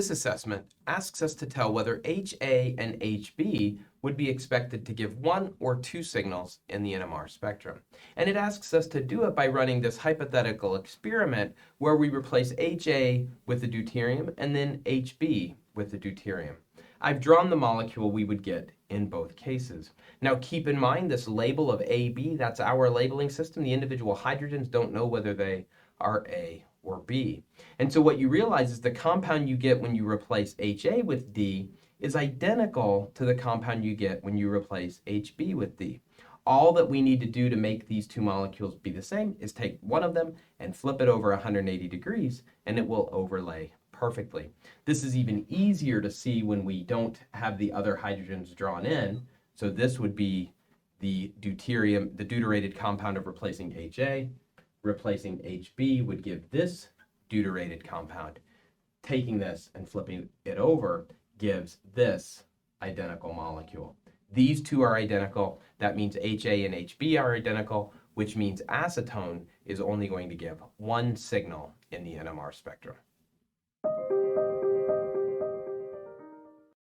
This assessment asks us to tell whether HA and HB would be expected to give one or two signals in the NMR spectrum. And it asks us to do it by running this hypothetical experiment where we replace HA with the deuterium and then HB with the deuterium. I've drawn the molecule we would get in both cases. Now keep in mind this label of AB, that's our labeling system. The individual hydrogens don't know whether they are A or B. And so what you realize is the compound you get when you replace HA with D is identical to the compound you get when you replace HB with D. All that we need to do to make these two molecules be the same is take one of them and flip it over 180 degrees and it will overlay perfectly. This is even easier to see when we don't have the other hydrogens drawn in. So this would be the deuterium, the deuterated compound of replacing HA. Replacing HB would give this deuterated compound. Taking this and flipping it over gives this identical molecule. These two are identical. That means HA and HB are identical, which means acetone is only going to give one signal in the NMR spectrum.